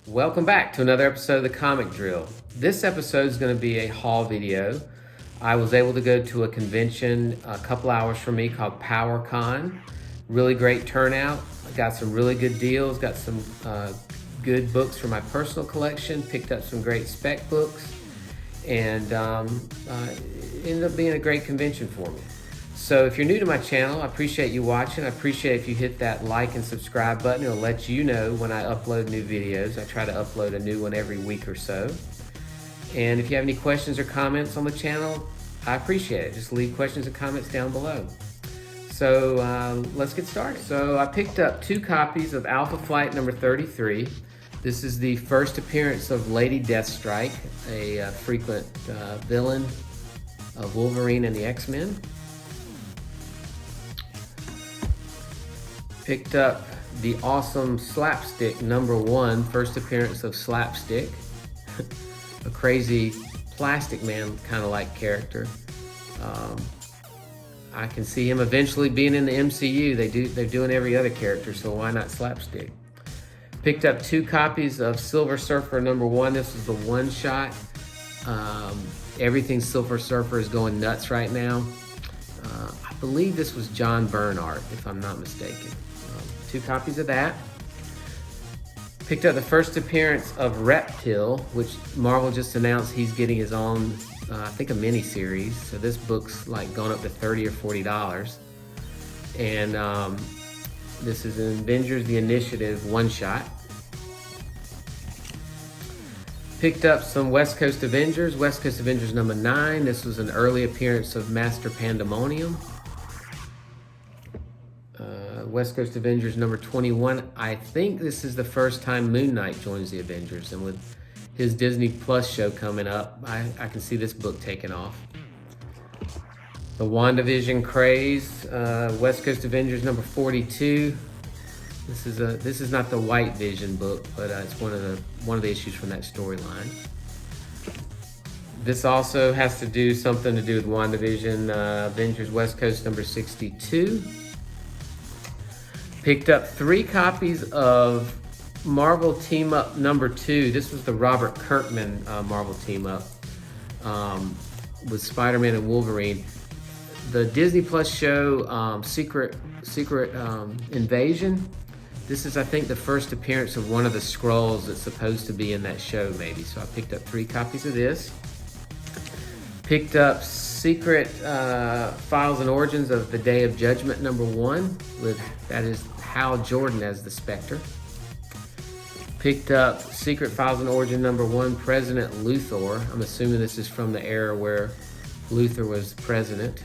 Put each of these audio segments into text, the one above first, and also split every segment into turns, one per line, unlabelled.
Welcome back to another episode of the Comic Drill. This episode is going to be a haul video. I was able to go to a convention a couple hours from me called PowerCon. Really great turnout. I got some really good deals, got some good books for my personal collection, picked up some great spec books, and it ended up being a great convention for me. So if you're new to my channel, I appreciate you watching. I appreciate if you hit that like and subscribe button. It'll let you know when I upload new videos. I try to upload a new one every week or so. And if you have any questions or comments on the channel, I appreciate it. Just leave questions and comments down below. So let's get started. So I picked up 2 copies of Alpha Flight number 33. This is the first appearance of Lady Deathstrike, a frequent villain of Wolverine and the X-Men. Picked up the awesome Slapstick number 1, first appearance of Slapstick, a crazy Plastic Man kind of like character. I can see him eventually being in the MCU. They're doing every other character, so why not Slapstick? Picked up 2 copies of Silver Surfer number 1. This is the one-shot. Everything Silver Surfer is going nuts right now. I believe this was John Byrne art, if I'm not mistaken. 2 copies of that. Picked up the first appearance of Reptile, which Marvel just announced he's getting his own, I think a mini series. So this book's like going up to $30 or $40. And this is an Avengers The Initiative one-shot. Picked up some West Coast Avengers number 9. This was an early appearance of Master Pandemonium. West Coast Avengers number 21. I think this is the first time Moon Knight joins the Avengers, and with his Disney Plus show coming up, I can see this book taking off. The WandaVision craze, West Coast Avengers number 42. This is not the White Vision book, but it's one of the issues from that storyline. This also has to do something to do with WandaVision, Avengers West Coast number 62. Picked up 3 copies of Marvel Team Up number 2. This was the Robert Kirkman Marvel Team Up with Spider-Man and Wolverine. The Disney Plus show Secret Invasion. This is, I think, the first appearance of one of the Skrulls that's supposed to be in that show, maybe. So I picked up 3 copies of this. Picked up Secret Files and Origins of the Day of Judgment number 1, that is Hal Jordan as the Spectre. Picked up Secret Files and Origin number 1, President Luthor. I'm assuming this is from the era where Luthor was president.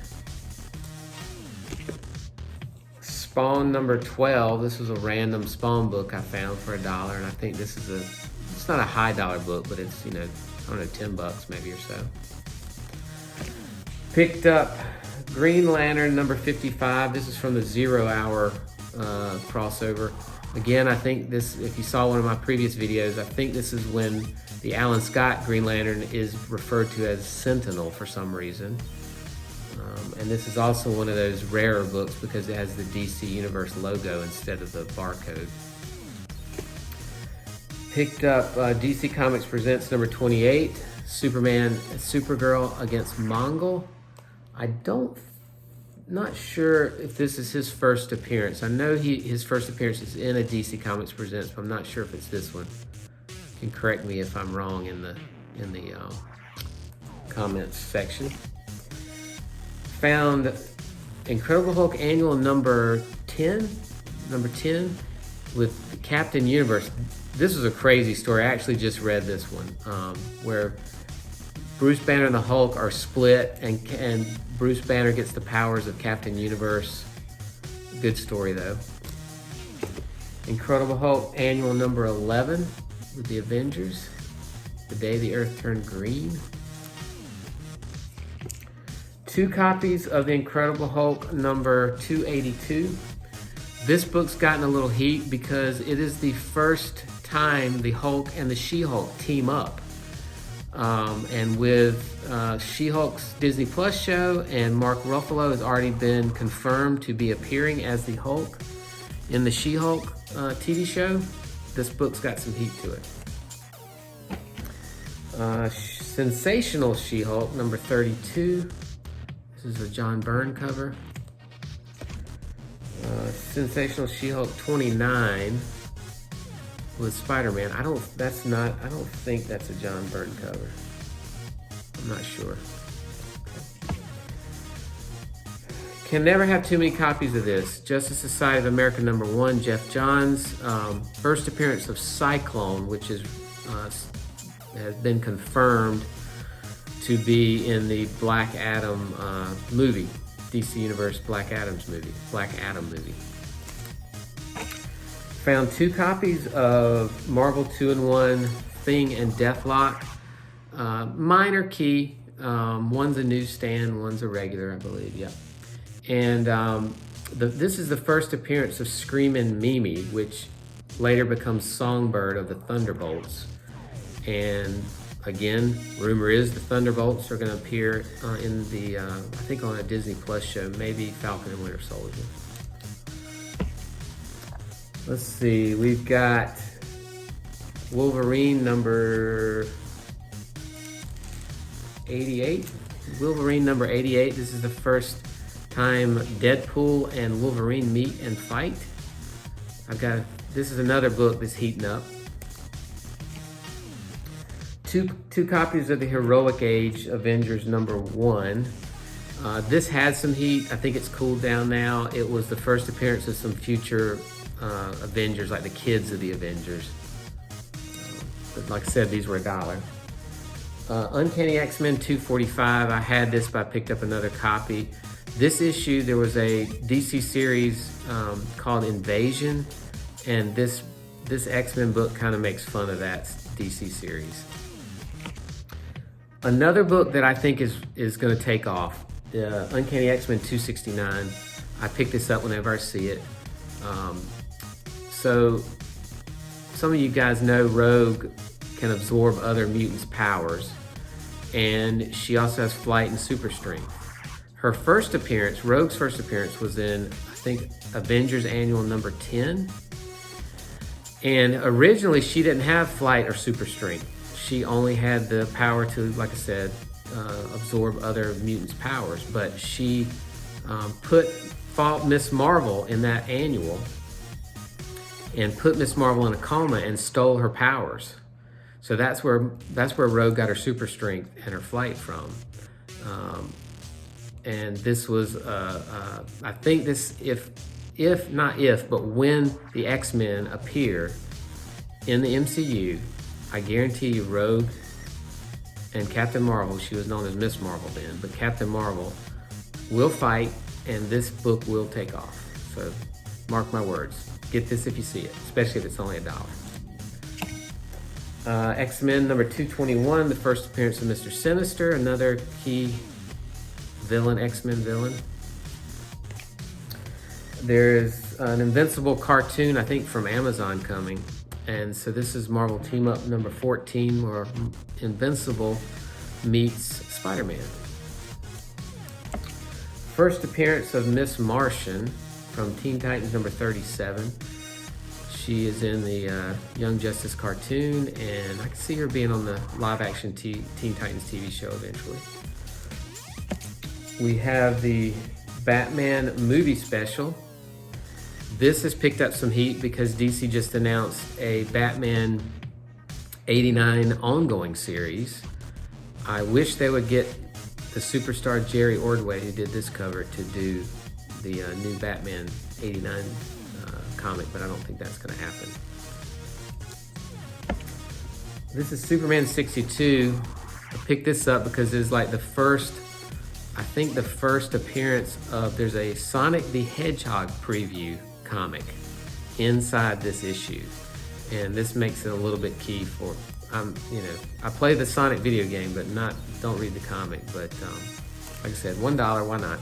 Spawn number 12. This was a random Spawn book I found for $1, and I think this is it's not a high dollar book, but it's, I don't know, $10 maybe or so. Picked up Green Lantern number 55. This is from the 0 Hour crossover. Again, I think this, if you saw one of my previous videos, I think this is when the Alan Scott Green Lantern is referred to as Sentinel for some reason. And this is also one of those rarer books because it has the DC Universe logo instead of the barcode. Picked up DC Comics Presents number 28, Supergirl against Mongol. Not sure if this is his first appearance. I know his first appearance is in a DC Comics Presents, but I'm not sure if it's this one. You can correct me if I'm wrong in the comments section. Found Incredible Hulk Annual number 10 with Captain Universe. This was a crazy story. I actually just read this one, where Bruce Banner and the Hulk are split, and Bruce Banner gets the powers of Captain Universe. Good story though. Incredible Hulk Annual number 11 with the Avengers, The Day the Earth Turned Green. 2 copies of the Incredible Hulk number 282. This book's gotten a little heat because it is the first time the Hulk and the She-Hulk team up. And with She-Hulk's Disney Plus show, and Mark Ruffalo has already been confirmed to be appearing as the Hulk in the She-Hulk TV show. this book's got some heat to it. Sensational She-Hulk, number 32. This is a John Byrne cover. Sensational She-Hulk 29 with Spider-Man. I don't think that's a John Byrne cover. I'm not sure. Can never have too many copies of this. Justice Society of America number 1, Jeff Johns. First appearance of Cyclone, which is has been confirmed to be in the Black Adam movie, DC Universe Black Adam movie. Found 2 copies of Marvel 2-in-1 Thing and Deathlock. Minor key. One's a newsstand, one's a regular, I believe. Yep. And this is the first appearance of Screamin' Mimi, which later becomes Songbird of the Thunderbolts. And again, rumor is the Thunderbolts are going to appear in the, I think on a Disney Plus show, maybe Falcon and Winter Soldier. Let's see, we've got Wolverine number 88. Wolverine number 88. This is the first time Deadpool and Wolverine meet and fight. This is another book that's heating up. Two copies of the Heroic Age Avengers number 1. This had some heat. I think it's cooled down now. It was the first appearance of some future Avengers, like the kids of the Avengers. But like I said, these were $1. Uncanny X-Men 245. I had this, but I picked up another copy. This issue, there was a DC series called Invasion, and this X-Men book kind of makes fun of that DC series. Another book that I think is going to take off, Uncanny X-Men 269. I pick this up whenever I see it. So some of you guys know Rogue can absorb other mutants' powers, and she also has flight and super strength. Her first appearance, Rogue's first appearance, was in, I think, Avengers Annual number 10. And originally she didn't have flight or super strength. She only had the power to, like I said, absorb other mutants' powers. But she fought Miss Marvel in that annual and put Miss Marvel in a coma and stole her powers. So that's where Rogue got her super strength and her flight from. And this was, I think this, but when the X-Men appear in the MCU, I guarantee you Rogue and Captain Marvel, she was known as Miss Marvel then, but Captain Marvel will fight and this book will take off. So mark my words. Get this if you see it, especially if it's only $1. X-Men number 221, the first appearance of Mr. Sinister, another key villain, X-Men villain. There's an Invincible cartoon, I think from Amazon coming. And so this is Marvel Team Up number 14, where Invincible meets Spider-Man. First appearance of Miss Martian from Teen Titans number 37. She is in the Young Justice cartoon, and I can see her being on the live-action Teen Titans TV show eventually. We have the Batman movie special. This has picked up some heat because DC just announced a Batman 89 ongoing series. I wish they would get the superstar Jerry Ordway, who did this cover, to do the new Batman 89 comic, but I don't think that's going to happen. This is Superman 62. I picked this up because it's like the first appearance of, there's a Sonic the Hedgehog preview comic inside this issue, and this makes it a little bit key for, I play the Sonic video game, but don't read the comic, but like I said, $1, why not?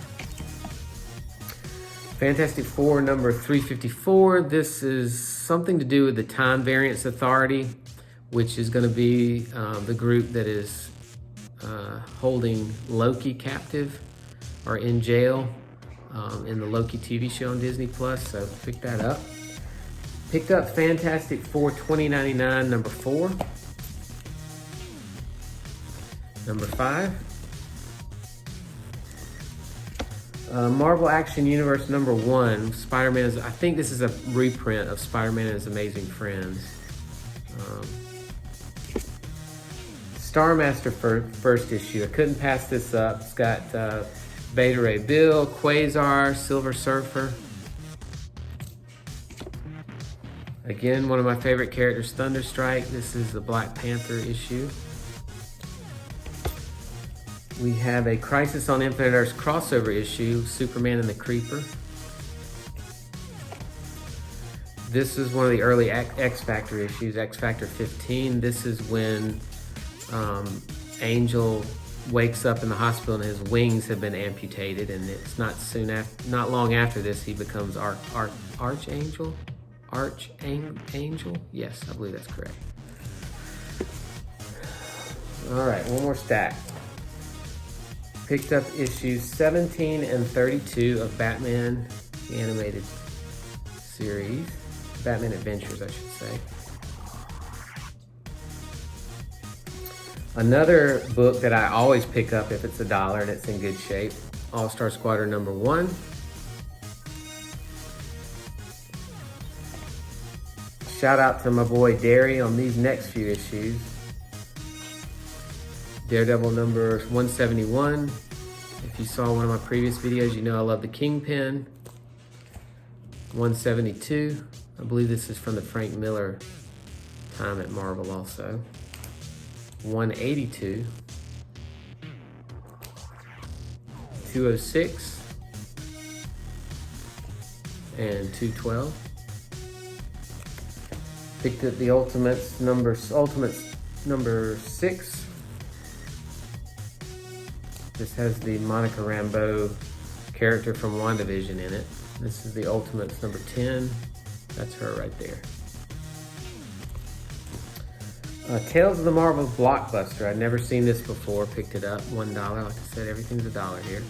Fantastic Four number 354. This is something to do with the Time Variance Authority, which is going to be the group that is holding Loki captive or in jail in the Loki TV show on Disney Plus. So pick that up. Picked up Fantastic Four 2099 number 4. Number 5. Marvel Action Universe number 1. Spider-Man I think this is a reprint of Spider-Man and His Amazing Friends. Star Master first issue. I couldn't pass this up. It's got Beta Ray Bill, Quasar, Silver Surfer. Again, one of my favorite characters, Thunderstrike. This is the Black Panther issue. We have a Crisis on Infinite Earths crossover issue, Superman and the Creeper. This is one of the early X Factor issues, X Factor 15. This is when Angel wakes up in the hospital and his wings have been amputated, and it's not long after this he becomes Archangel. Archangel? Yes, I believe that's correct. All right, one more stack. Picked up issues 17 and 32 of Batman, the animated series. Batman Adventures, I should say. Another book that I always pick up if it's $1 and it's in good shape. All-Star Squadron number 1. Shout out to my boy Derry on these next few issues. Daredevil number 171. If you saw one of my previous videos, you know I love the Kingpin. 172. I believe this is from the Frank Miller time at Marvel also. 182. 206. And 212. Picked up the Ultimates number 6. This has the Monica Rambeau character from WandaVision in it. This is the Ultimates number 10. That's her right there. Tales of the Marvels Blockbuster. I'd never seen this before. Picked it up, $1. Like I said, everything's $1 here.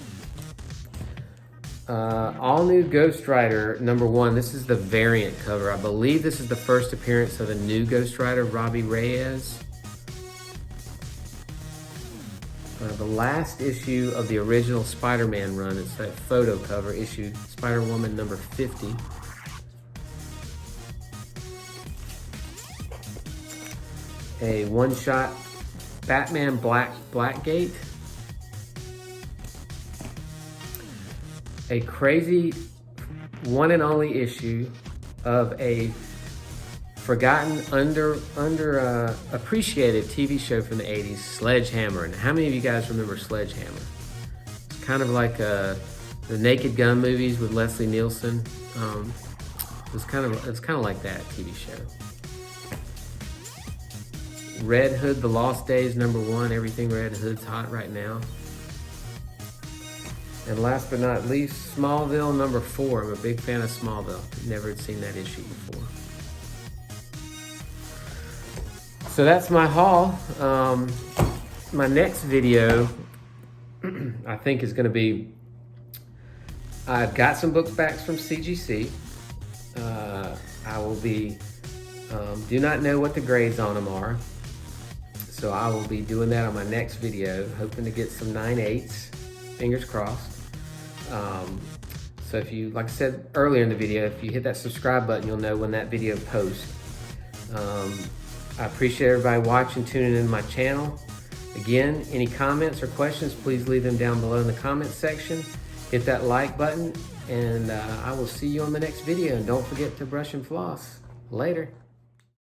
All new Ghost Rider number 1. This is the variant cover. I believe this is the first appearance of a new Ghost Rider, Robbie Reyes. The last issue of the original Spider-Man run. It's that photo cover issue, Spider-Woman number 50. A one-shot Batman Blackgate. A crazy one and only issue of a forgotten, appreciated TV show from the 80s, Sledgehammer. And how many of you guys remember Sledgehammer? It's kind of like the Naked Gun movies with Leslie Nielsen. It's kind of like that TV show. Red Hood, The Lost Days number 1. Everything Red Hood's hot right now. And last but not least, Smallville number 4. I'm a big fan of Smallville. Never had seen that issue before. So that's my haul. My next video, I think, is going to be, I've got some book backs from CGC. I will be, do not know what the grades on them are. So I will be doing that on my next video, hoping to get some 9.8s, fingers crossed. So if you, like I said earlier in the video, if you hit that subscribe button, you'll know when that video posts. I appreciate everybody watching, tuning in my channel. Again, any comments or questions, please leave them down below in the comments section. Hit that like button, and I will see you on the next video. And don't forget to brush and floss. Later.